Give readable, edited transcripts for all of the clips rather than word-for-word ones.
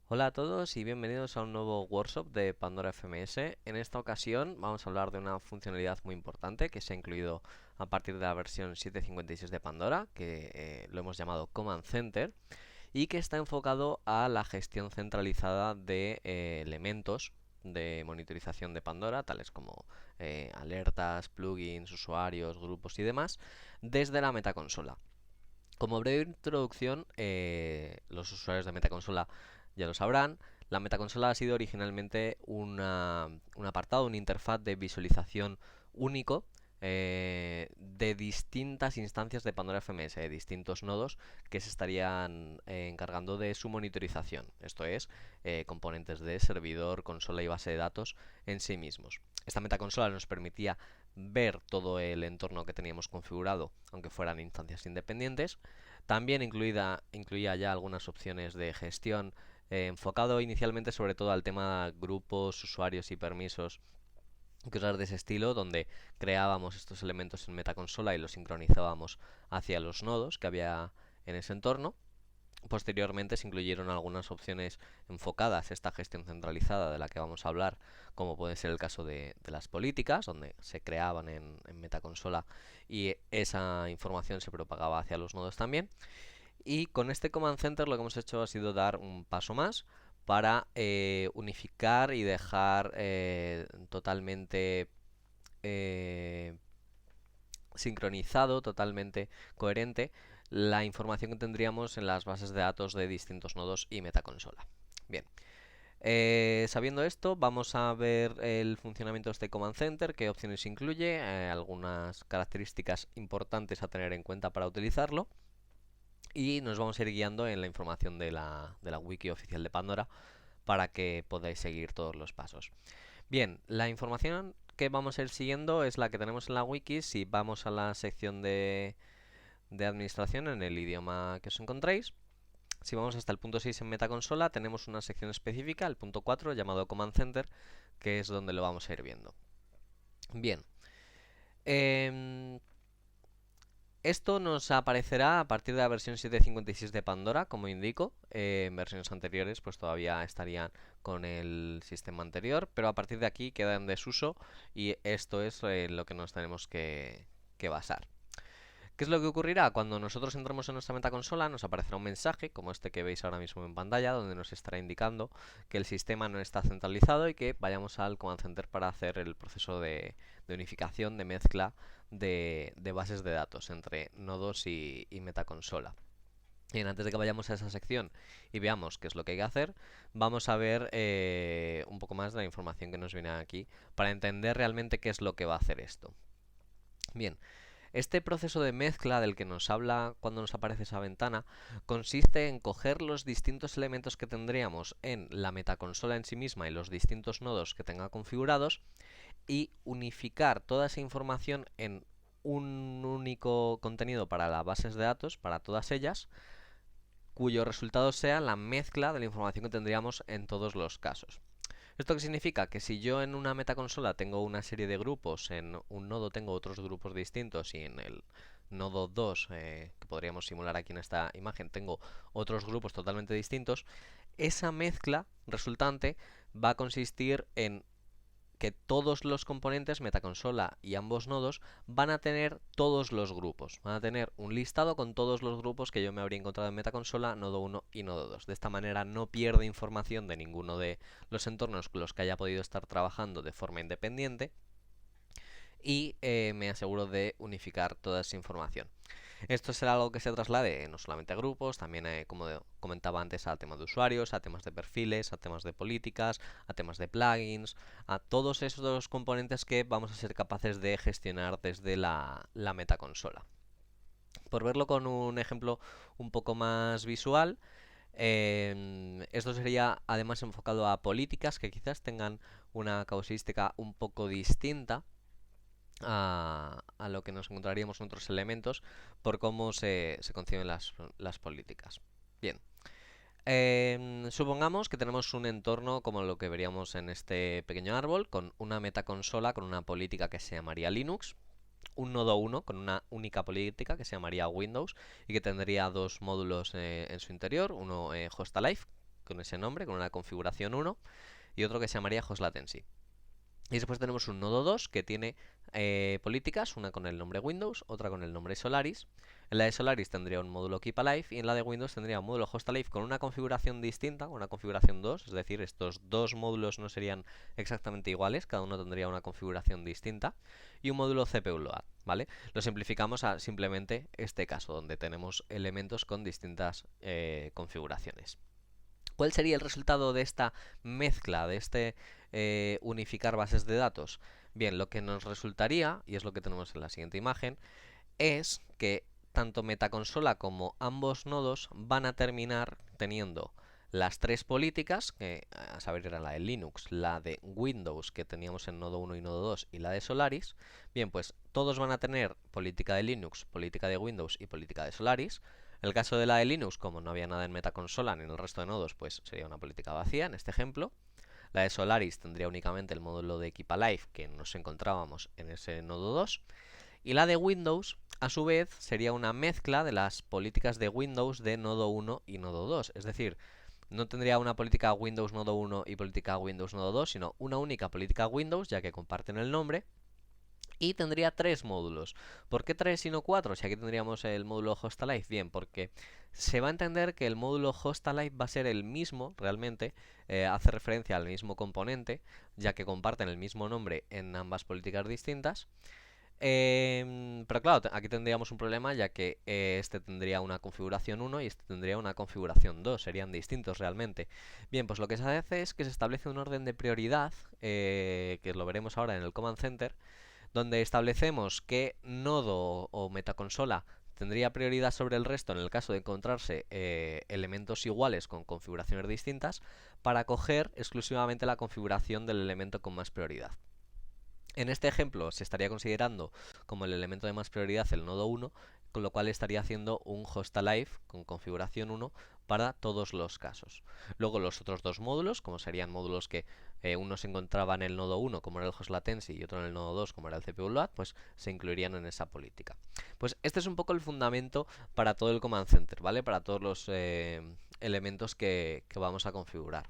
Hola a todos y bienvenidos a un nuevo workshop de Pandora FMS. En esta ocasión vamos a hablar de una funcionalidad muy importante que se ha incluido a partir de la versión 7.56 de Pandora, que lo hemos llamado Command Center, y que está enfocado a la gestión centralizada de elementos de monitorización de Pandora, tales como alertas, plugins, usuarios, grupos y demás, desde la metaconsola. Como breve introducción, los usuarios de metaconsola ya lo sabrán. La metaconsola ha sido originalmente un apartado, una interfaz de visualización único de distintas instancias de Pandora FMS, de distintos nodos que se estarían encargando de su monitorización. Esto es, componentes de servidor, consola y base de datos en sí mismos. Esta metaconsola nos permitía ver todo el entorno que teníamos configurado, aunque fueran instancias independientes. También incluía ya algunas opciones de gestión enfocado inicialmente sobre todo al tema grupos, usuarios y permisos, cosas de ese estilo, donde creábamos estos elementos en metaconsola y los sincronizábamos hacia los nodos que había en ese entorno. Posteriormente se incluyeron algunas opciones enfocadas a esta gestión centralizada de la que vamos a hablar, como puede ser el caso de las políticas, donde se creaban en metaconsola y esa información se propagaba hacia los nodos también. Y con este Command Center lo que hemos hecho ha sido dar un paso más para unificar y dejar totalmente eh, sincronizado, totalmente coherente la información que tendríamos en las bases de datos de distintos nodos y metaconsola. Bien, sabiendo esto, vamos a ver el funcionamiento de este Command Center, qué opciones incluye, algunas características importantes a tener en cuenta para utilizarlo. Y nos vamos a ir guiando en la información de la wiki oficial de Pandora para que podáis seguir todos los pasos. Bien, la información que vamos a ir siguiendo es la que tenemos en la wiki. Si vamos a la sección de administración en el idioma que os encontréis, si vamos hasta el punto 6 en metaconsola, tenemos una sección específica, el punto 4, llamado Command Center, que es donde lo vamos a ir viendo. Bien, eh, esto nos aparecerá a partir de la versión 7.56 de Pandora, como indico. En versiones anteriores pues todavía estarían con el sistema anterior, pero a partir de aquí queda en desuso y esto es lo que nos tenemos que basar. ¿Qué es lo que ocurrirá? Cuando nosotros entremos en nuestra metaconsola nos aparecerá un mensaje, como este que veis ahora mismo en pantalla, donde nos estará indicando que el sistema no está centralizado y que vayamos al Command Center para hacer el proceso de unificación, de mezcla de bases de datos entre nodos y metaconsola. Bien, antes de que vayamos a esa sección y veamos qué es lo que hay que hacer, vamos a ver un poco más de la información que nos viene aquí para entender realmente qué es lo que va a hacer esto. Bien, este proceso de mezcla del que nos habla cuando nos aparece esa ventana consiste en coger los distintos elementos que tendríamos en la metaconsola en sí misma y los distintos nodos que tenga configurados y unificar toda esa información en un único contenido para las bases de datos, para todas ellas, cuyo resultado sea la mezcla de la información que tendríamos en todos los casos. ¿Esto qué significa? Que si yo en una metaconsola tengo una serie de grupos, en un nodo tengo otros grupos distintos y en el nodo 2, que podríamos simular aquí en esta imagen, tengo otros grupos totalmente distintos, esa mezcla resultante va a consistir en que todos los componentes metaconsola y ambos nodos van a tener todos los grupos. Van a tener un listado con todos los grupos que yo me habría encontrado en metaconsola, nodo 1 y nodo 2. De esta manera no pierde información de ninguno de los entornos con los que haya podido estar trabajando de forma independiente y me aseguro de unificar toda esa información. Esto será algo que se traslade no solamente a grupos, también, como comentaba antes, a temas de usuarios, a temas de perfiles, a temas de políticas, a temas de plugins, a todos esos componentes que vamos a ser capaces de gestionar desde la metaconsola. Por verlo con un ejemplo un poco más visual, esto sería además enfocado a políticas que quizás tengan una causística un poco distinta a lo que nos encontraríamos en otros elementos por cómo se conciben las políticas. Bien, supongamos que tenemos un entorno como lo que veríamos en este pequeño árbol, con una metaconsola, con una política que se llamaría Linux, un nodo 1 con una única política que se llamaría Windows y que tendría dos módulos en su interior, uno Host Alive con ese nombre, con una configuración 1, y otro que se llamaría host latency. Y después tenemos un nodo 2 que tiene políticas, una con el nombre Windows, otra con el nombre Solaris. En la de Solaris tendría un módulo Keep Alive y en la de Windows tendría un módulo Host Alive con una configuración distinta, una configuración 2, es decir, estos dos módulos no serían exactamente iguales, cada uno tendría una configuración distinta, y un módulo CPU Load, ¿vale? Lo simplificamos a simplemente este caso, donde tenemos elementos con distintas configuraciones. ¿Cuál sería el resultado de esta mezcla, de este unificar bases de datos? Bien, lo que nos resultaría, y es lo que tenemos en la siguiente imagen, es que tanto metaconsola como ambos nodos van a terminar teniendo las tres políticas, que a saber eran la de Linux, la de Windows que teníamos en nodo 1 y nodo 2 y la de Solaris. Bien, pues todos van a tener política de Linux, política de Windows y política de Solaris. En el caso de la de Linux, como no había nada en metaconsola ni en el resto de nodos, pues sería una política vacía en este ejemplo. La de Solaris tendría únicamente el módulo de Keep Alive que nos encontrábamos en ese nodo 2. Y la de Windows, a su vez, sería una mezcla de las políticas de Windows de nodo 1 y nodo 2. Es decir, no tendría una política Windows nodo 1 y política Windows nodo 2, sino una única política Windows, ya que comparten el nombre. Y tendría tres módulos. ¿Por qué tres y no cuatro? Si aquí tendríamos el módulo Host Alive. Bien, porque se va a entender que el módulo Host Alive va a ser el mismo, realmente, hace referencia al mismo componente, ya que comparten el mismo nombre en ambas políticas distintas. Pero claro, aquí tendríamos un problema, ya que este tendría una configuración 1 y este tendría una configuración 2, serían distintos realmente. Bien, pues lo que se hace es que se establece un orden de prioridad, que lo veremos ahora en el Command Center, donde establecemos qué nodo o metaconsola tendría prioridad sobre el resto en el caso de encontrarse elementos iguales con configuraciones distintas, para coger exclusivamente la configuración del elemento con más prioridad. En este ejemplo se estaría considerando como el elemento de más prioridad el nodo 1, con lo cual estaría haciendo un host alive con configuración 1 para todos los casos. Luego los otros dos módulos, como serían módulos que uno se encontraba en el nodo 1 como era el host latency y otro en el nodo 2 como era el CPU load, pues se incluirían en esa política. Pues este es un poco el fundamento para todo el command center, ¿vale? Para todos los elementos que vamos a configurar.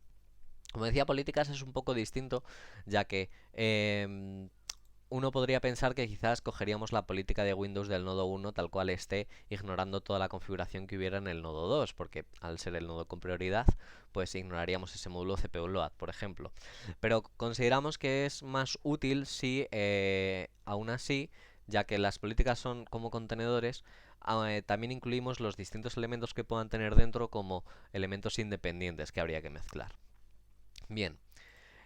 Como decía, políticas es un poco distinto, ya que uno podría pensar que quizás cogeríamos la política de Windows del nodo 1 tal cual esté, ignorando toda la configuración que hubiera en el nodo 2, porque al ser el nodo con prioridad, pues ignoraríamos ese módulo CPU Load, por ejemplo. Pero consideramos que es más útil si, aún así, ya que las políticas son como contenedores, también incluimos los distintos elementos que puedan tener dentro como elementos independientes que habría que mezclar. Bien.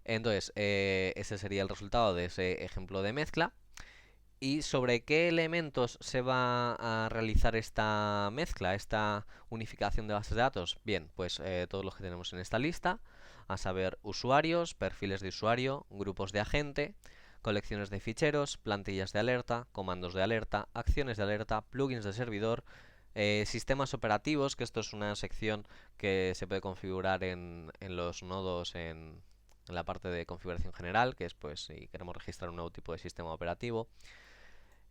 Entonces, ese sería el resultado de ese ejemplo de mezcla. ¿Y sobre qué elementos se va a realizar esta mezcla, esta unificación de bases de datos? Bien, pues todos los que tenemos en esta lista, a saber usuarios, perfiles de usuario, grupos de agente, colecciones de ficheros, plantillas de alerta, comandos de alerta, acciones de alerta, plugins de servidor, sistemas operativos, que esto es una sección que se puede configurar en los nodos en la parte de configuración general, que es pues si queremos registrar un nuevo tipo de sistema operativo.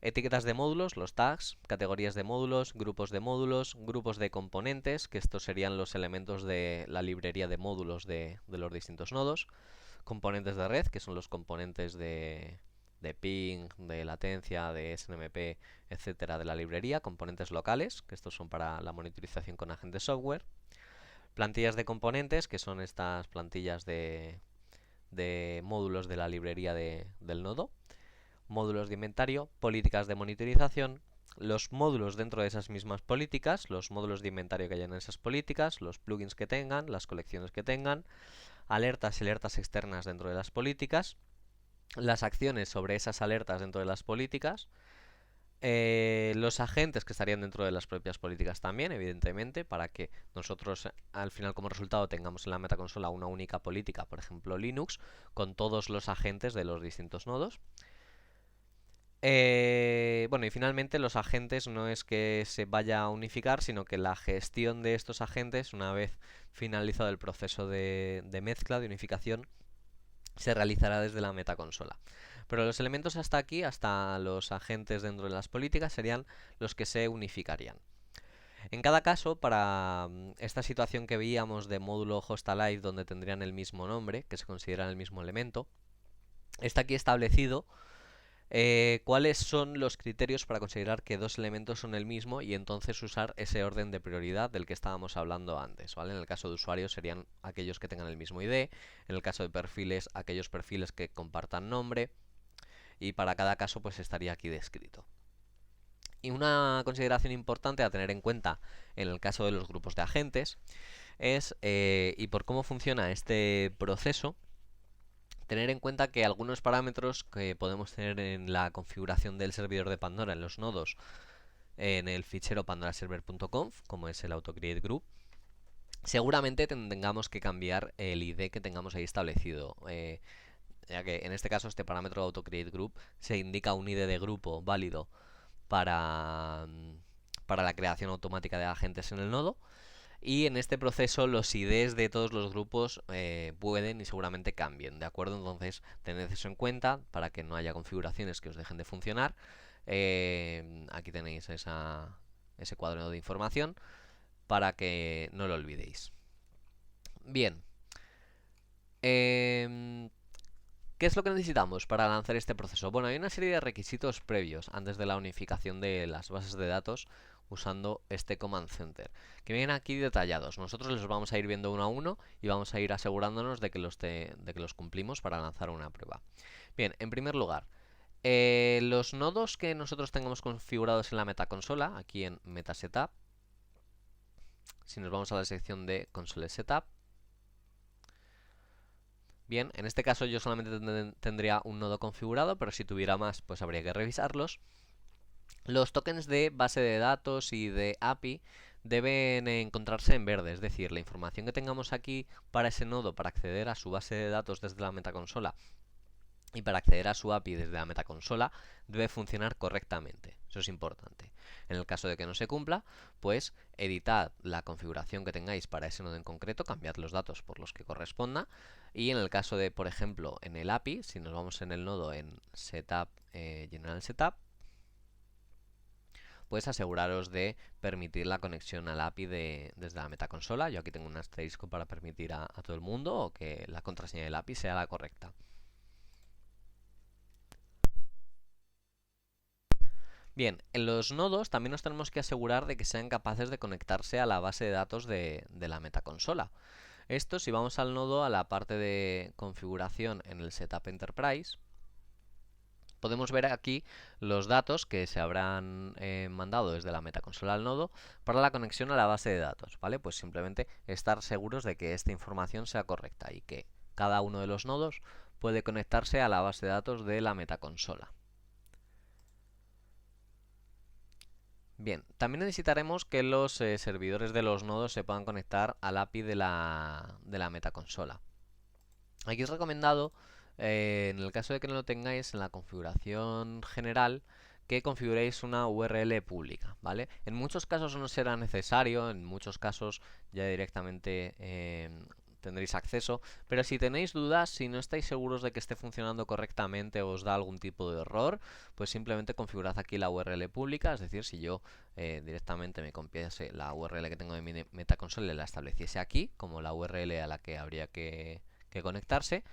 Etiquetas de módulos, los tags, categorías de módulos, grupos de componentes, que estos serían los elementos de la librería de módulos de los distintos nodos. Componentes de red, que son los componentes de ping, de latencia, de SNMP, etcétera, de la librería. Componentes locales, que estos son para la monitorización con agentes software. Plantillas de componentes, que son estas plantillas de módulos de la librería del nodo. Módulos de inventario, políticas de monitorización, los módulos dentro de esas mismas políticas, los módulos de inventario que hayan en esas políticas, los plugins que tengan, las colecciones que tengan, alertas y alertas externas dentro de las políticas, las acciones sobre esas alertas dentro de las políticas, los agentes que estarían dentro de las propias políticas también, evidentemente, para que nosotros al final como resultado tengamos en la metaconsola una única política, por ejemplo Linux, con todos los agentes de los distintos nodos. Bueno, y finalmente los agentes no es que se vaya a unificar, sino que la gestión de estos agentes, una vez finalizado el proceso de mezcla, de unificación, se realizará desde la metaconsola. Pero los elementos hasta aquí, hasta los agentes dentro de las políticas, serían los que se unificarían. En cada caso, para esta situación que veíamos de módulo host alive donde tendrían el mismo nombre, que se consideran el mismo elemento, está aquí establecido cuáles son los criterios para considerar que dos elementos son el mismo y entonces usar ese orden de prioridad del que estábamos hablando antes, ¿vale? En el caso de usuarios serían aquellos que tengan el mismo ID, en el caso de perfiles, aquellos perfiles que compartan nombre, y para cada caso pues estaría aquí descrito. Y una consideración importante a tener en cuenta en el caso de los grupos de agentes es, y por cómo funciona este proceso, tener en cuenta que algunos parámetros que podemos tener en la configuración del servidor de Pandora en los nodos en el fichero pandoraserver.conf, como es el autocreateGroup, seguramente tengamos que cambiar el ID que tengamos ahí establecido, ya que en este caso este parámetro autocreateGroup se indica un ID de grupo válido para la creación automática de agentes en el nodo. Y en este proceso los IDs de todos los grupos pueden y seguramente cambien, ¿de acuerdo? Entonces tened eso en cuenta para que no haya configuraciones que os dejen de funcionar. Aquí tenéis ese cuadro de información para que no lo olvidéis. Bien. ¿Qué es lo que necesitamos para lanzar este proceso? Bueno, hay una serie de requisitos previos antes de la unificación de las bases de datos usando este Command Center, que vienen aquí detallados. Nosotros los vamos a ir viendo uno a uno y vamos a ir asegurándonos de que los cumplimos para lanzar una prueba. Bien, en primer lugar, los nodos que nosotros tengamos configurados en la metaconsola, aquí en Meta Setup, si nos vamos a la sección de Console Setup, bien, en este caso yo solamente tendría un nodo configurado, pero si tuviera más, pues habría que revisarlos. Los tokens de base de datos y de API deben encontrarse en verde, es decir, la información que tengamos aquí para ese nodo para acceder a su base de datos desde la metaconsola y para acceder a su API desde la metaconsola debe funcionar correctamente. Eso es importante. En el caso de que no se cumpla, pues editad la configuración que tengáis para ese nodo en concreto, cambiad los datos por los que corresponda, y en el caso de, por ejemplo, en el API, si nos vamos en el nodo en Setup, General Setup, pues aseguraros de permitir la conexión al API desde la metaconsola. Yo aquí tengo un asterisco para permitir a todo el mundo o que la contraseña del API sea la correcta. Bien, en los nodos también nos tenemos que asegurar de que sean capaces de conectarse a la base de datos de la metaconsola. Esto, si vamos al nodo, a la parte de configuración en el Setup Enterprise, podemos ver aquí los datos que se habrán mandado desde la metaconsola al nodo para la conexión a la base de datos, ¿vale? Pues simplemente estar seguros de que esta información sea correcta y que cada uno de los nodos puede conectarse a la base de datos de la metaconsola. Bien, también necesitaremos que los servidores de los nodos se puedan conectar al API de la metaconsola. Aquí es recomendado, en el caso de que no lo tengáis en la configuración general, que configuréis una URL pública, ¿vale? En muchos casos no será necesario, en muchos casos ya directamente tendréis acceso, pero si tenéis dudas, si no estáis seguros de que esté funcionando correctamente o os da algún tipo de error, pues simplemente configurad aquí la URL pública, es decir, si yo directamente me copiase la URL que tengo en mi metaconsola y la estableciese aquí, como la URL a la que habría que conectarse,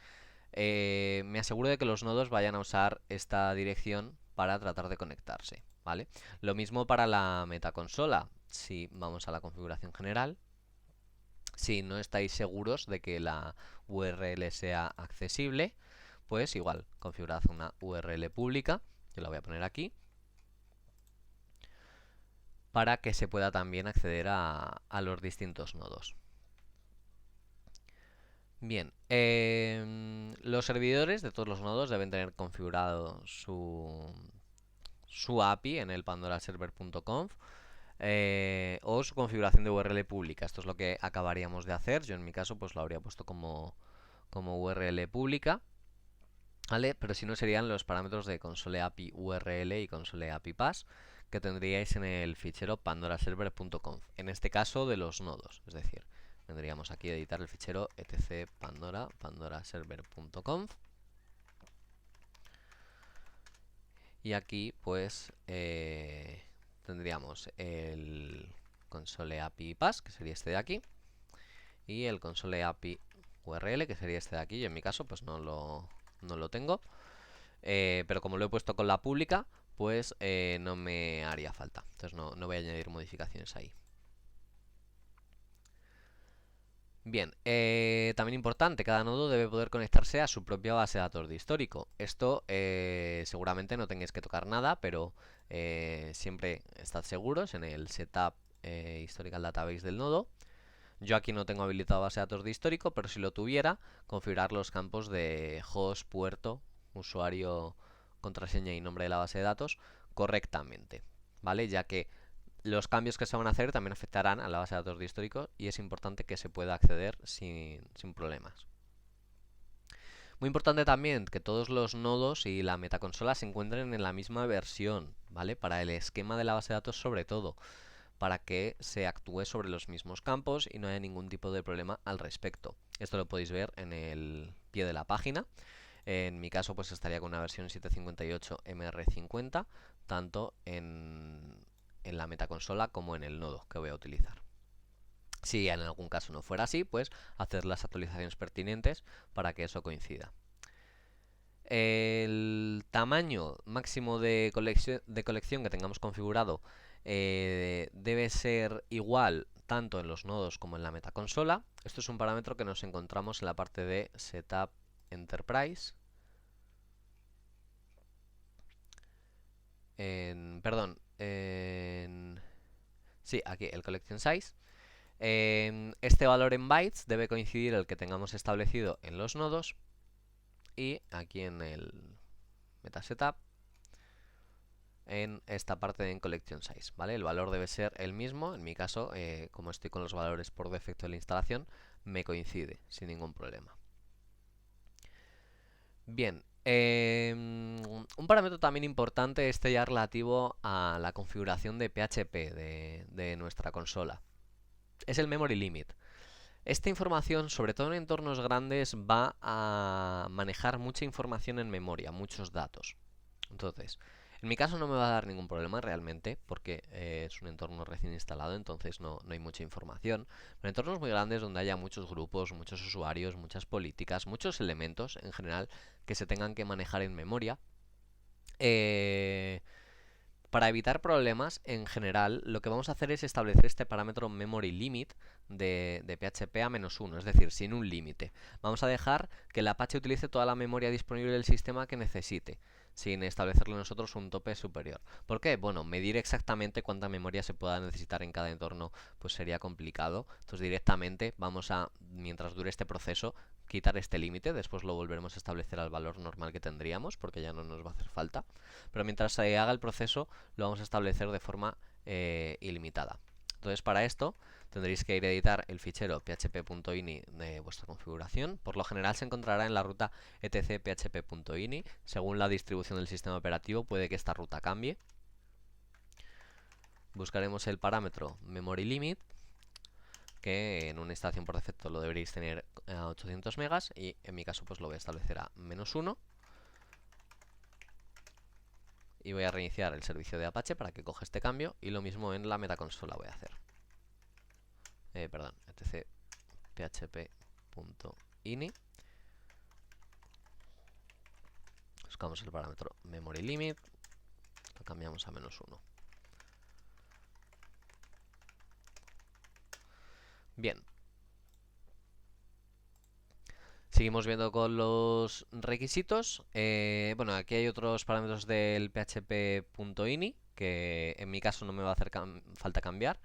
me aseguro de que los nodos vayan a usar esta dirección para tratar de conectarse, ¿vale? Lo mismo para la metaconsola. Si vamos a la configuración general, si no estáis seguros de que la URL sea accesible, pues igual, configurad una URL pública, yo la voy a poner aquí, para que se pueda también acceder a los distintos nodos. Bien, los servidores de todos los nodos deben tener configurado su API en el pandoraserver.conf o su configuración de URL pública. Esto es lo que acabaríamos de hacer. Yo en mi caso pues lo habría puesto como URL pública, ¿vale? Pero si no serían los parámetros de console API URL y console API pass que tendríais en el fichero pandoraserver.conf. En este caso de los nodos, es decir, tendríamos aquí a editar el fichero etc pandoraserver.conf y aquí pues tendríamos el console API pass, que sería este de aquí, y el console API URL, que sería este de aquí. Yo en mi caso pues no lo tengo, pero como lo he puesto con la pública, pues no me haría falta. Entonces no voy a añadir modificaciones ahí. Bien, también importante, cada nodo debe poder conectarse a su propia base de datos de histórico. Esto seguramente no tengáis que tocar nada, pero siempre estad seguros en el setup historical database del nodo. Yo aquí no tengo habilitado base de datos de histórico, pero si lo tuviera, configurar los campos de host, puerto, usuario, contraseña y nombre de la base de datos correctamente, ¿vale? Ya que los cambios que se van a hacer también afectarán a la base de datos de histórico y es importante que se pueda acceder sin problemas. Muy importante también que todos los nodos y la metaconsola se encuentren en la misma versión, ¿vale? Para el esquema de la base de datos sobre todo, para que se actúe sobre los mismos campos y no haya ningún tipo de problema al respecto. Esto lo podéis ver en el pie de la página. En mi caso pues estaría con una versión 758 MR50, tanto en la metaconsola como en el nodo que voy a utilizar. Si en algún caso no fuera así, pues hacer las actualizaciones pertinentes para que eso coincida. El tamaño máximo de colección que tengamos configurado debe ser igual tanto en los nodos como en la metaconsola. Esto es un parámetro que nos encontramos en la parte de Setup Enterprise. Sí, aquí el Collection Size. Este valor en bytes debe coincidir el que tengamos establecido en los nodos y aquí en el metasetup en esta parte de collection size, ¿vale? El valor debe ser el mismo. En mi caso, como estoy con los valores por defecto de la instalación, me coincide sin ningún problema. Bien, un parámetro también importante este ya relativo a la configuración de PHP de nuestra consola. Es el memory limit. Esta información, sobre todo en entornos grandes, va a manejar mucha información en memoria, muchos datos. Entonces, en mi caso no me va a dar ningún problema realmente, porque es un entorno recién instalado, entonces no hay mucha información. Pero en entornos muy grandes donde haya muchos grupos, muchos usuarios, muchas políticas, muchos elementos en general que se tengan que manejar en memoria, para evitar problemas, en general, lo que vamos a hacer es establecer este parámetro memory limit de PHP a -1, es decir, sin un límite. Vamos a dejar que el Apache utilice toda la memoria disponible del sistema que necesite, sin establecerle nosotros un tope superior. ¿Por qué? Bueno, medir exactamente cuánta memoria se pueda necesitar en cada entorno pues sería complicado. Entonces directamente vamos a, mientras dure este proceso, quitar este límite, después lo volveremos a establecer al valor normal que tendríamos, porque ya no nos va a hacer falta. Pero mientras se haga el proceso, lo vamos a establecer de forma ilimitada. Entonces para esto tendréis que ir a editar el fichero php.ini de vuestra configuración. Por lo general se encontrará en la ruta etc php.ini. Según la distribución del sistema operativo puede que esta ruta cambie. Buscaremos el parámetro memory limit, que en una instalación por defecto lo deberéis tener a 800 megas y en mi caso pues lo voy a establecer a -1. Y voy a reiniciar el servicio de Apache para que coja este cambio y lo mismo en la metaconsola voy a hacer. Etc php.ini. Buscamos el parámetro memory limit, lo cambiamos a -1. Bien. Seguimos viendo con los requisitos. Bueno, aquí hay otros parámetros del php.ini que en mi caso no me va a hacer falta cambiar.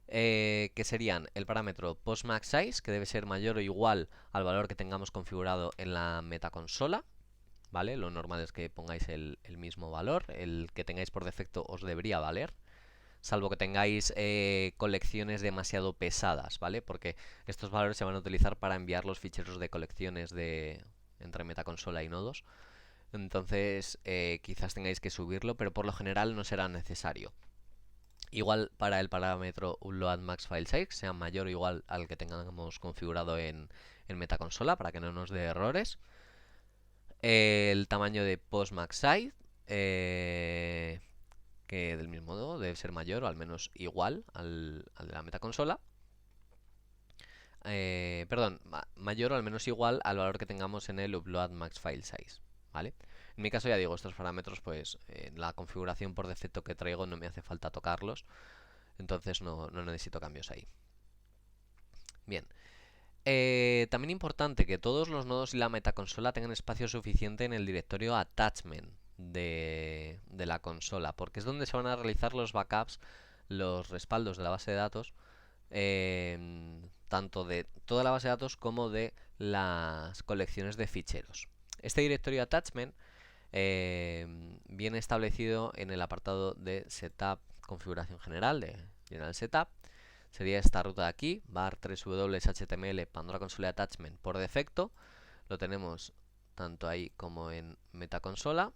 Que serían el parámetro postmaxSize, que debe ser mayor o igual al valor que tengamos configurado en la metaconsola, ¿vale? Lo normal es que pongáis el mismo valor, el que tengáis por defecto os debería valer, salvo que tengáis colecciones demasiado pesadas, ¿vale? Porque estos valores se van a utilizar para enviar los ficheros de colecciones entre metaconsola y nodos. Entonces quizás tengáis que subirlo, pero por lo general no será necesario. Igual para el parámetro loadMaxFileSize, sea mayor o igual al que tengamos configurado en metaconsola para que no nos dé errores. El tamaño de postmaxSize, que que del mismo modo debe ser mayor o al menos igual al de la metaconsola. Perdón, mayor o al menos igual al valor que tengamos en el upload max file size, ¿vale? En mi caso ya digo, estos parámetros pues la configuración por defecto que traigo no me hace falta tocarlos, entonces no necesito cambios ahí. Bien, también importante que todos los nodos y la metaconsola tengan espacio suficiente en el directorio attachment de la consola, porque es donde se van a realizar los backups, los respaldos de la base de datos, tanto de toda la base de datos como de las colecciones de ficheros. Este directorio attachment viene establecido en el apartado de setup configuración general de general setup. Sería esta ruta de aquí, var 3w html Pandora Console Attachment por defecto. Lo tenemos tanto ahí como en metaconsola.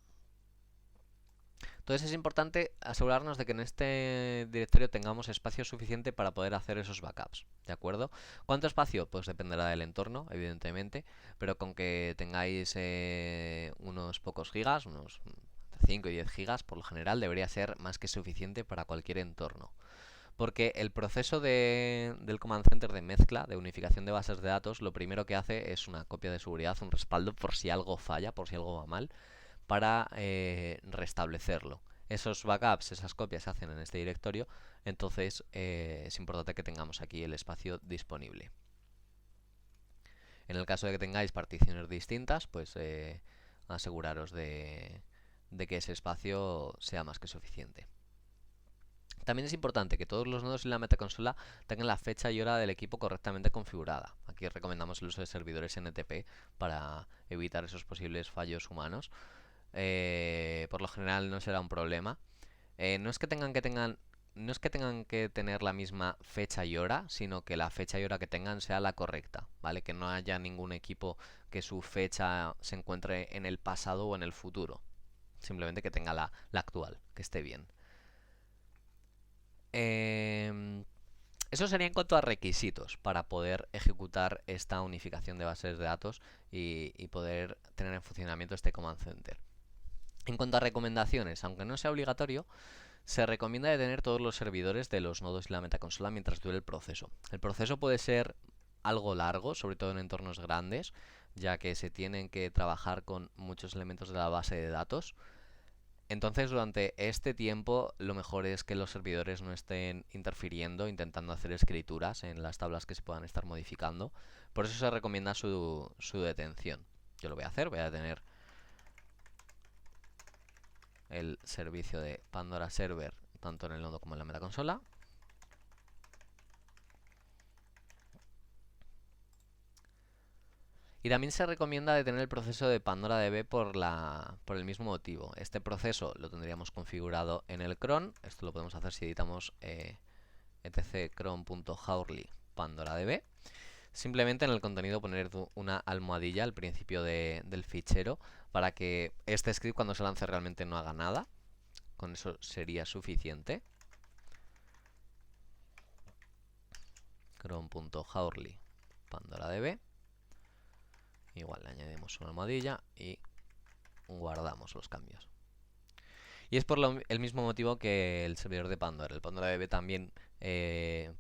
Entonces es importante asegurarnos de que en este directorio tengamos espacio suficiente para poder hacer esos backups, ¿de acuerdo? ¿Cuánto espacio? Pues dependerá del entorno, evidentemente, pero con que tengáis unos pocos gigas, unos 5 y 10 gigas, por lo general debería ser más que suficiente para cualquier entorno. Porque el proceso del Command Center de mezcla, de unificación de bases de datos, lo primero que hace es una copia de seguridad, un respaldo por si algo falla, por si algo va mal, para restablecerlo. Esos backups, esas copias se hacen en este directorio, entonces es importante que tengamos aquí el espacio disponible. En el caso de que tengáis particiones distintas, pues aseguraros de que ese espacio sea más que suficiente. También es importante que todos los nodos en la metaconsola tengan la fecha y hora del equipo correctamente configurada. Aquí recomendamos el uso de servidores NTP para evitar esos posibles fallos humanos. Por lo general no será un problema. No es que tengan que tener la misma fecha y hora, sino que la fecha y hora que tengan sea la correcta, ¿vale? Que no haya ningún equipo que su fecha se encuentre en el pasado o en el futuro. Simplemente que tenga la actual, que esté bien. Eso sería en cuanto a requisitos para poder ejecutar esta unificación de bases de datos y poder tener en funcionamiento este Command Center. En cuanto a recomendaciones, aunque no sea obligatorio, se recomienda detener todos los servidores de los nodos y la metaconsola mientras dure el proceso. El proceso puede ser algo largo, sobre todo en entornos grandes, ya que se tienen que trabajar con muchos elementos de la base de datos. Entonces, durante este tiempo, lo mejor es que los servidores no estén interfiriendo, intentando hacer escrituras en las tablas que se puedan estar modificando. Por eso se recomienda su detención. Yo lo voy a hacer, voy a detener el servicio de Pandora Server tanto en el nodo como en la metaconsola. Y también se recomienda detener el proceso de Pandora DB por el mismo motivo. Este proceso lo tendríamos configurado en el cron. Esto lo podemos hacer si editamos etc cron.hourly pandoradb. Simplemente en el contenido poner una almohadilla al principio del fichero para que este script cuando se lance realmente no haga nada. Con eso sería suficiente. cron.hourly pandoradb. Igual le añadimos una almohadilla y guardamos los cambios. Y es por el mismo motivo que el servidor de Pandora. El Pandora DB también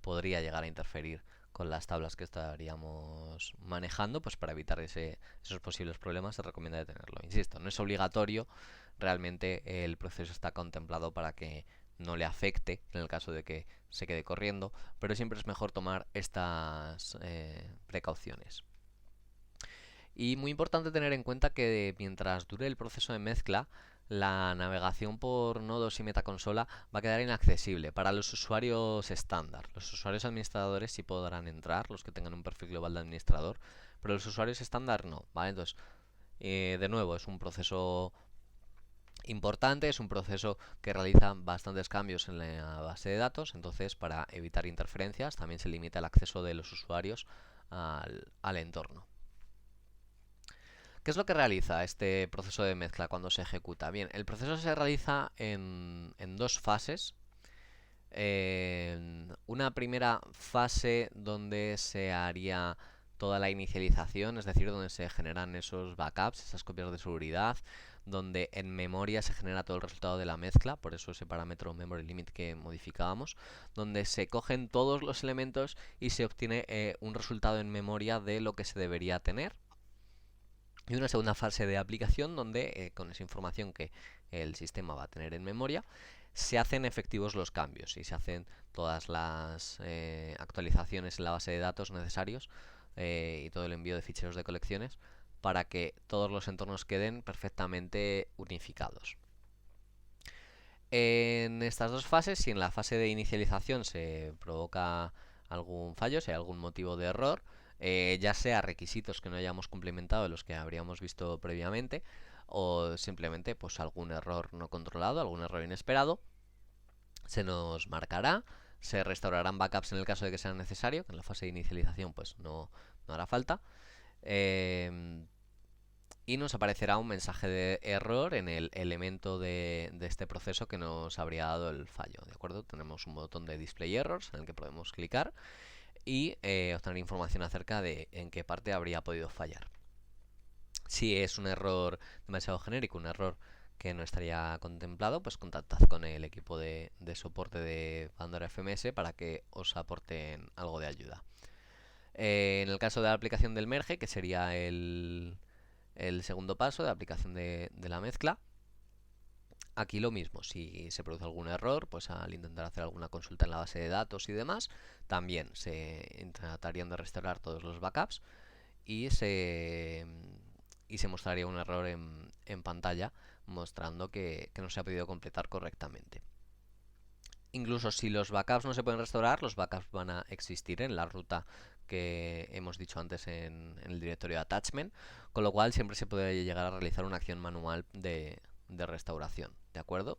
podría llegar a interferir con las tablas que estaríamos manejando, pues para evitar esos posibles problemas se recomienda detenerlo. Insisto, no es obligatorio, realmente el proceso está contemplado para que no le afecte en el caso de que se quede corriendo, pero siempre es mejor tomar estas precauciones. Y muy importante tener en cuenta que mientras dure el proceso de mezcla, la navegación por nodos y metaconsola va a quedar inaccesible para los usuarios estándar. Los usuarios administradores sí podrán entrar, los que tengan un perfil global de administrador, pero los usuarios estándar no, ¿vale? Entonces, de nuevo, es un proceso importante, es un proceso que realiza bastantes cambios en la base de datos, entonces para evitar interferencias también se limita el acceso de los usuarios al entorno. ¿Qué es lo que realiza este proceso de mezcla cuando se ejecuta? Bien, el proceso se realiza en dos fases. Una primera fase donde se haría toda la inicialización, es decir, donde se generan esos backups, esas copias de seguridad, donde en memoria se genera todo el resultado de la mezcla, por eso ese parámetro memory limit que modificábamos, donde se cogen todos los elementos y se obtiene un resultado en memoria de lo que se debería tener. Y una segunda fase de aplicación donde con esa información que el sistema va a tener en memoria se hacen efectivos los cambios y se hacen todas las actualizaciones en la base de datos necesarios y todo el envío de ficheros de colecciones para que todos los entornos queden perfectamente unificados. En estas dos fases, si en la fase de inicialización se provoca algún fallo, si hay algún motivo de error, ya sea requisitos que no hayamos cumplimentado de los que habríamos visto previamente, o simplemente pues algún error no controlado, algún error inesperado, se nos marcará, se restaurarán backups en el caso de que sea necesario, que en la fase de inicialización pues no hará falta, y nos aparecerá un mensaje de error en el elemento de este proceso que nos habría dado el fallo, ¿de acuerdo? Tenemos un botón de Display Errors en el que podemos clicar y obtener información acerca de en qué parte habría podido fallar. Si es un error demasiado genérico, un error que no estaría contemplado, pues contactad con el equipo de soporte de Pandora FMS para que os aporten algo de ayuda. En el caso de la aplicación del merge, que sería el segundo paso de aplicación de la mezcla, aquí lo mismo, si se produce algún error, pues al intentar hacer alguna consulta en la base de datos y demás, también se tratarían de restaurar todos los backups y se mostraría un error en pantalla mostrando que no se ha podido completar correctamente. Incluso si los backups no se pueden restaurar, los backups van a existir en la ruta que hemos dicho antes en el directorio de attachment, con lo cual siempre se puede llegar a realizar una acción manual de restauración, ¿de acuerdo?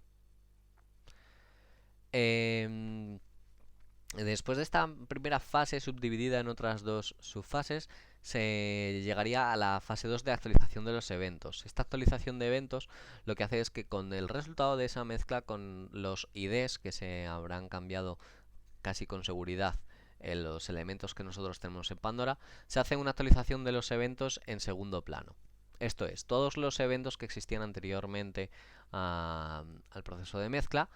Después de esta primera fase subdividida en otras dos subfases, se llegaría a la fase 2 de actualización de los eventos. Esta actualización de eventos lo que hace es que con el resultado de esa mezcla, con los IDs que se habrán cambiado casi con seguridad en los elementos que nosotros tenemos en Pandora, se hace una actualización de los eventos en segundo plano. Esto es, todos los eventos que existían anteriormente al proceso de mezcla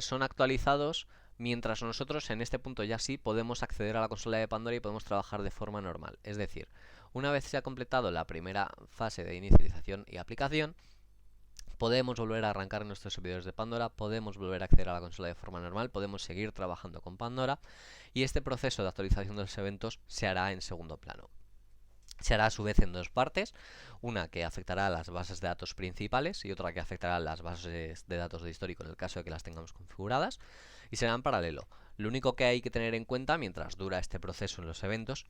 son actualizados, mientras nosotros en este punto ya sí podemos acceder a la consola de Pandora y podemos trabajar de forma normal. Es decir, una vez se ha completado la primera fase de inicialización y aplicación, podemos volver a arrancar nuestros servidores de Pandora, podemos volver a acceder a la consola de forma normal, podemos seguir trabajando con Pandora y este proceso de actualización de los eventos se hará en segundo plano. Se hará a su vez en dos partes, una que afectará a las bases de datos principales y otra que afectará a las bases de datos de histórico en el caso de que las tengamos configuradas, y será en paralelo. Lo único que hay que tener en cuenta mientras dura este proceso en los eventos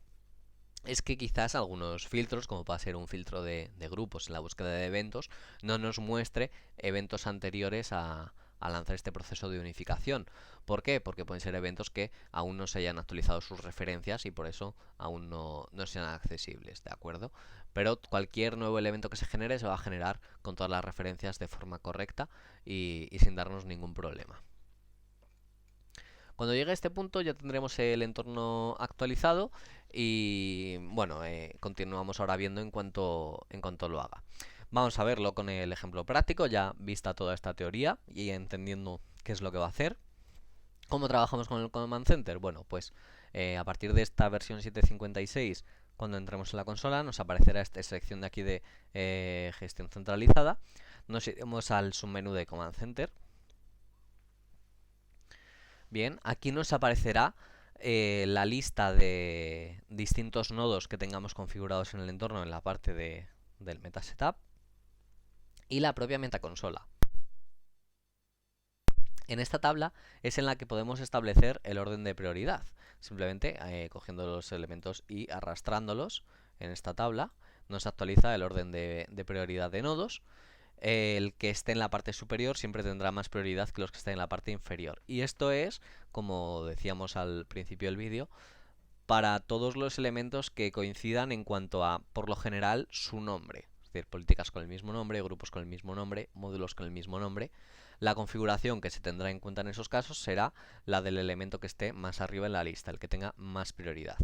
es que quizás algunos filtros, como puede ser un filtro de grupos en la búsqueda de eventos, no nos muestre eventos anteriores a lanzar este proceso de unificación. ¿Por qué? Porque pueden ser eventos que aún no se hayan actualizado sus referencias y por eso aún no sean accesibles, ¿de acuerdo? Pero cualquier nuevo elemento que se genere se va a generar con todas las referencias de forma correcta y sin darnos ningún problema. Cuando llegue a este punto ya tendremos el entorno actualizado y bueno, continuamos ahora viendo en cuanto lo haga. Vamos a verlo con el ejemplo práctico, ya vista toda esta teoría y entendiendo qué es lo que va a hacer. ¿Cómo trabajamos con el Command Center? Bueno, pues a partir de esta versión 7.56, cuando entremos en la consola, nos aparecerá esta sección de aquí de gestión centralizada. Nos iremos al submenú de Command Center. Bien, aquí nos aparecerá la lista de distintos nodos que tengamos configurados en el entorno en la parte del Meta Setup y la propia metaconsola. En esta tabla es en la que podemos establecer el orden de prioridad, simplemente cogiendo los elementos y arrastrándolos en esta tabla nos actualiza el orden de prioridad de nodos. El que esté en la parte superior siempre tendrá más prioridad que los que estén en la parte inferior. Y esto es, como decíamos al principio del vídeo, para todos los elementos que coincidan en cuanto a, por lo general, su nombre. Es decir, políticas con el mismo nombre, grupos con el mismo nombre, módulos con el mismo nombre. La configuración que se tendrá en cuenta en esos casos será la del elemento que esté más arriba en la lista, el que tenga más prioridad.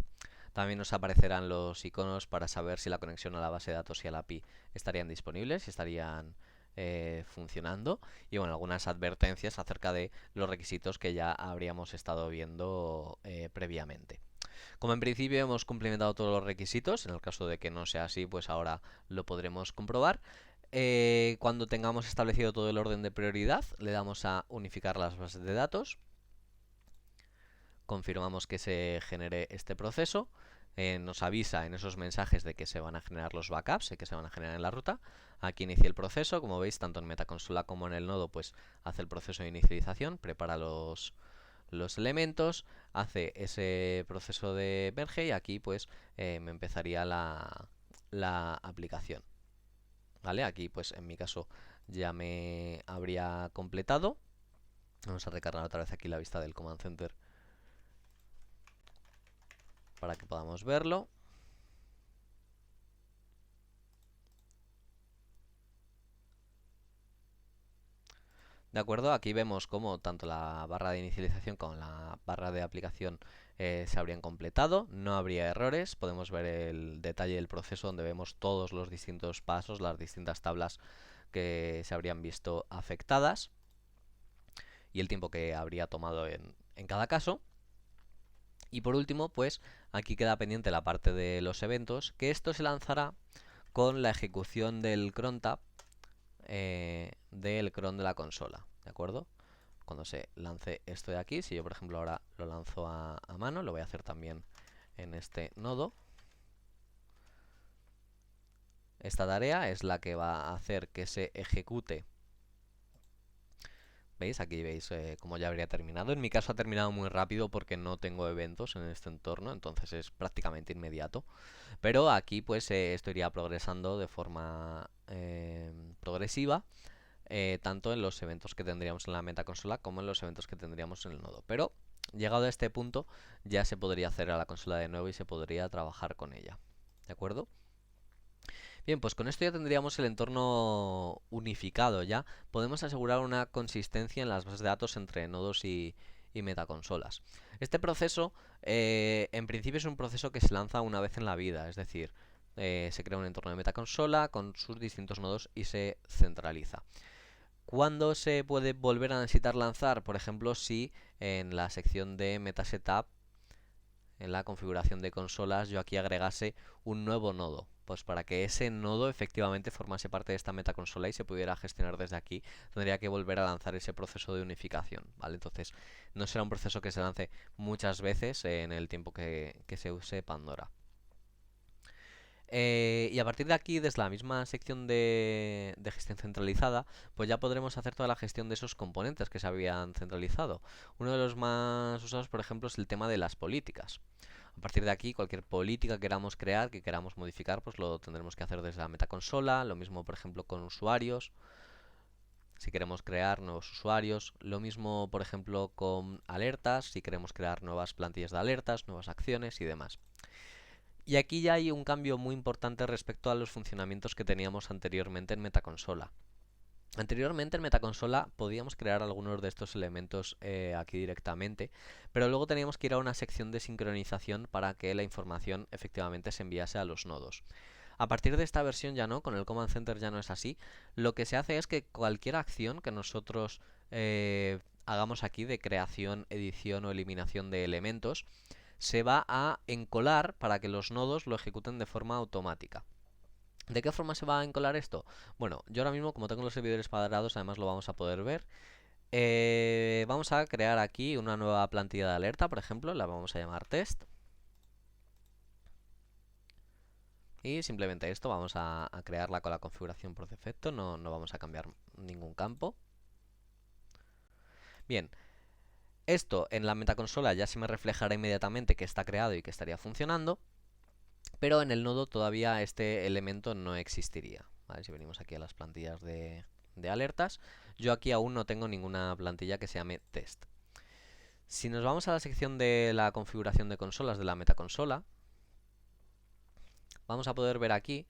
También nos aparecerán los iconos para saber si la conexión a la base de datos y a la API estarían disponibles, si estarían funcionando, y bueno, algunas advertencias acerca de los requisitos que ya habríamos estado viendo previamente. Como en principio hemos cumplimentado todos los requisitos, en el caso de que no sea así, pues ahora lo podremos comprobar. Cuando tengamos establecido todo el orden de prioridad, le damos a unificar las bases de datos. Confirmamos que se genere este proceso. Nos avisa en esos mensajes de que se van a generar los backups, que se van a generar en la ruta. Aquí inicia el proceso, como veis, tanto en Metaconsola como en el nodo, pues hace el proceso de inicialización, prepara los elementos, hace ese proceso de merge y aquí pues me empezaría la aplicación. ¿Vale? Aquí pues en mi caso ya me habría completado. Vamos a recargar otra vez aquí la vista del Command Center para que podamos verlo. De acuerdo, aquí vemos cómo tanto la barra de inicialización como la barra de aplicación se habrían completado, no habría errores, podemos ver el detalle del proceso donde vemos todos los distintos pasos, las distintas tablas que se habrían visto afectadas y el tiempo que habría tomado en cada caso. Y por último, pues aquí queda pendiente la parte de los eventos, que esto se lanzará con la ejecución del cron tab del cron de la consola, ¿de acuerdo? Cuando se lance esto de aquí, si yo por ejemplo ahora lo lanzo a mano, lo voy a hacer también en este nodo. Esta tarea es la que va a hacer que se ejecute. ¿Veis? Aquí veis cómo ya habría terminado. En mi caso ha terminado muy rápido porque no tengo eventos en este entorno, entonces es prácticamente inmediato. Pero aquí pues esto iría progresando de forma progresiva, tanto en los eventos que tendríamos en la metaconsola como en los eventos que tendríamos en el nodo. Pero llegado a este punto ya se podría hacer a la consola de nuevo y se podría trabajar con ella. ¿De acuerdo? Bien, pues con esto ya tendríamos el entorno unificado ya. Podemos asegurar una consistencia en las bases de datos entre nodos y metaconsolas. Este proceso, en principio, es un proceso que se lanza una vez en la vida, es decir, se crea un entorno de metaconsola con sus distintos nodos y se centraliza. ¿Cuándo se puede volver a necesitar lanzar? Por ejemplo, si en la sección de Metasetup, en la configuración de consolas, yo aquí agregase un nuevo nodo. Pues para que ese nodo efectivamente formase parte de esta metaconsola y se pudiera gestionar desde aquí, tendría que volver a lanzar ese proceso de unificación, ¿vale? Entonces, no será un proceso que se lance muchas veces en el tiempo que se use Pandora. Y a partir de aquí, desde la misma sección de gestión centralizada, pues ya podremos hacer toda la gestión de esos componentes que se habían centralizado. Uno de los más usados, por ejemplo, es el tema de las políticas. A partir de aquí, cualquier política que queramos crear, que queramos modificar, pues lo tendremos que hacer desde la metaconsola. Lo mismo, por ejemplo, con usuarios. Si queremos crear nuevos usuarios. Lo mismo, por ejemplo, con alertas. Si queremos crear nuevas plantillas de alertas, nuevas acciones y demás. Y aquí ya hay un cambio muy importante respecto a los funcionamientos que teníamos anteriormente en Metaconsola. Anteriormente en Metaconsola podíamos crear algunos de estos elementos aquí directamente, pero luego teníamos que ir a una sección de sincronización para que la información efectivamente se enviase a los nodos. A partir de esta versión ya no, con el Command Center ya no es así. Lo que se hace es que cualquier acción que nosotros hagamos aquí de creación, edición o eliminación de elementos, se va a encolar para que los nodos lo ejecuten de forma automática. ¿De qué forma se va a encolar esto? Bueno, yo ahora mismo, como tengo los servidores cuadrados, además lo vamos a poder ver. Vamos a crear aquí una nueva plantilla de alerta, por ejemplo, la vamos a llamar test. Y simplemente esto vamos a crearla con la configuración por defecto, no vamos a cambiar ningún campo. Bien, esto en la metaconsola ya se me reflejará inmediatamente que está creado y que estaría funcionando, pero en el nodo todavía este elemento no existiría. ¿Vale? Si venimos aquí a las plantillas de alertas, yo aquí aún no tengo ninguna plantilla que se llame test. Si nos vamos a la sección de la configuración de consolas de la metaconsola, vamos a poder ver aquí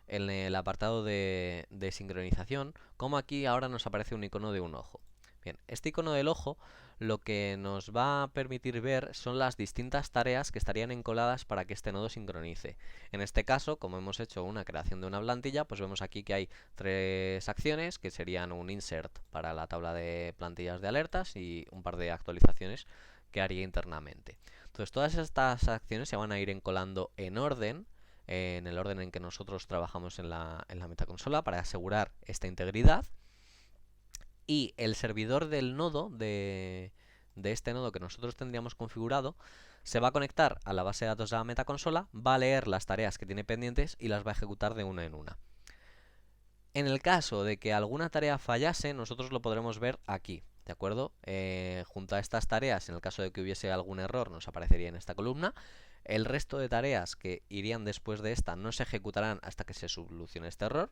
en el apartado de sincronización, como aquí ahora nos aparece un icono de un ojo. Bien, este icono del ojo lo que nos va a permitir ver son las distintas tareas que estarían encoladas para que este nodo sincronice. En este caso, como hemos hecho una creación de una plantilla, pues vemos aquí que hay 3 acciones que serían un insert para la tabla de plantillas de alertas y un par de actualizaciones que haría internamente. Entonces todas estas acciones se van a ir encolando en orden, en el orden en que nosotros trabajamos en la metaconsola para asegurar esta integridad. Y el servidor del nodo, de este nodo que nosotros tendríamos configurado, se va a conectar a la base de datos de la metaconsola, va a leer las tareas que tiene pendientes y las va a ejecutar de una en una. En el caso de que alguna tarea fallase, nosotros lo podremos ver aquí, ¿de acuerdo? Junto a estas tareas, en el caso de que hubiese algún error, nos aparecería en esta columna. El resto de tareas que irían después de esta no se ejecutarán hasta que se solucione este error.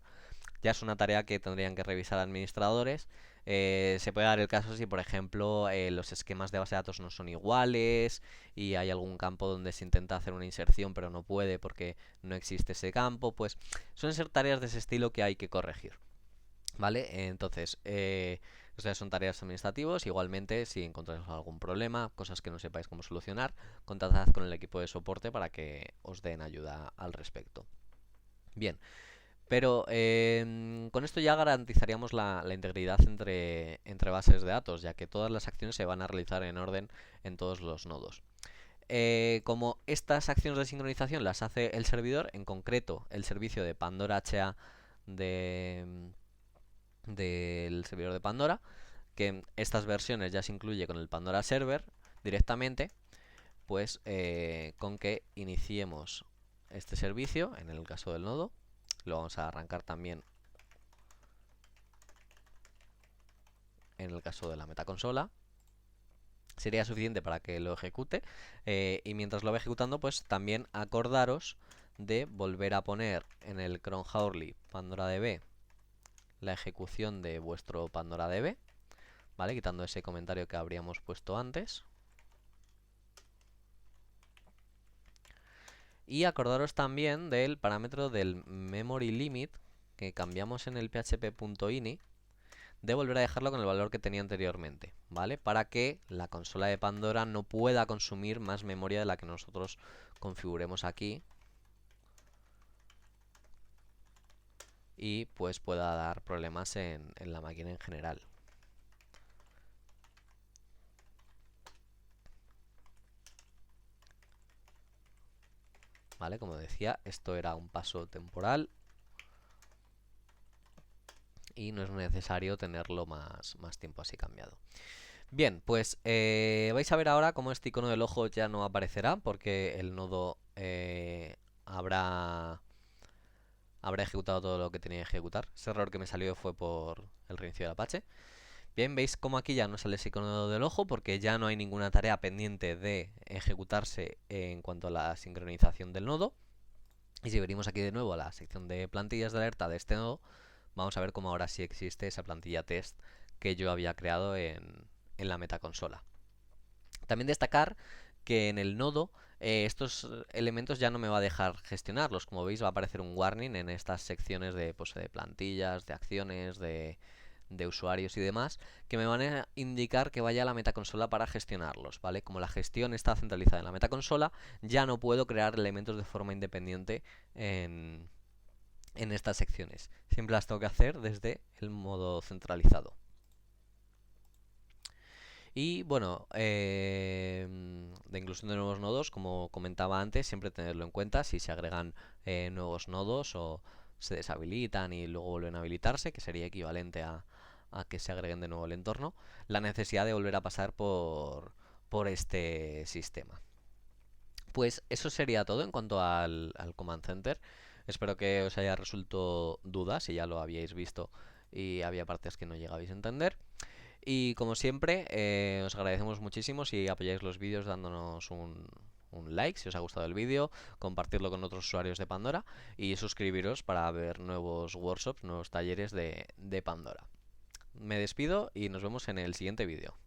Ya es una tarea que tendrían que revisar administradores. Se puede dar el caso si, por ejemplo, los esquemas de base de datos no son iguales y hay algún campo donde se intenta hacer una inserción pero no puede porque no existe ese campo. Pues suelen ser tareas de ese estilo que hay que corregir, ¿vale? Entonces, estas son tareas administrativas. Igualmente, si encontráis algún problema, cosas que no sepáis cómo solucionar, contactad con el equipo de soporte para que os den ayuda al respecto. Bien. Pero con esto ya garantizaríamos la integridad entre bases de datos, ya que todas las acciones se van a realizar en orden en todos los nodos. Como estas acciones de sincronización las hace el servidor, en concreto el servicio de Pandora HA del servidor de Pandora, que estas versiones ya se incluye con el Pandora Server directamente, pues con que iniciemos este servicio, en el caso del nodo, lo vamos a arrancar también en el caso de la metaconsola. Sería suficiente para que lo ejecute. Y mientras lo va ejecutando, pues también acordaros de volver a poner en el cron Hurley PandoraDB la ejecución de vuestro PandoraDB, ¿vale? Quitando ese comentario que habríamos puesto antes. Y acordaros también del parámetro del memory limit que cambiamos en el php.ini, de volver a dejarlo con el valor que tenía anteriormente, ¿vale? Para que la consola de Pandora no pueda consumir más memoria de la que nosotros configuremos aquí y pues pueda dar problemas en la máquina en general. ¿Vale? Como decía, esto era un paso temporal y no es necesario tenerlo más tiempo así cambiado. Bien, pues vais a ver ahora cómo este icono del ojo ya no aparecerá porque el nodo habrá ejecutado todo lo que tenía que ejecutar. Ese error que me salió fue por el reinicio del Apache. Bien, veis como aquí ya no sale ese icono del ojo porque ya no hay ninguna tarea pendiente de ejecutarse en cuanto a la sincronización del nodo. Y si venimos aquí de nuevo a la sección de plantillas de alerta de este nodo, vamos a ver cómo ahora sí existe esa plantilla test que yo había creado en la metaconsola. También destacar que en el nodo estos elementos ya no me va a dejar gestionarlos. Como veis va a aparecer un warning en estas secciones de, pues, de plantillas, de acciones, de usuarios y demás, que me van a indicar que vaya a la metaconsola para gestionarlos, ¿vale? Como la gestión está centralizada en la metaconsola, ya no puedo crear elementos de forma independiente en estas secciones. Siempre las tengo que hacer desde el modo centralizado. Y bueno, de inclusión de nuevos nodos, como comentaba antes, siempre tenerlo en cuenta si se agregan nuevos nodos o se deshabilitan y luego vuelven a habilitarse, que sería equivalente a que se agreguen de nuevo al entorno, la necesidad de volver a pasar por este sistema. Pues eso sería todo en cuanto al Command Center. Espero que os haya resuelto dudas, si ya lo habíais visto y había partes que no llegabais a entender. Y como siempre, os agradecemos muchísimo si apoyáis los vídeos dándonos un like si os ha gustado el vídeo, compartirlo con otros usuarios de Pandora y suscribiros para ver nuevos workshops, nuevos talleres de Pandora. Me despido y nos vemos en el siguiente vídeo.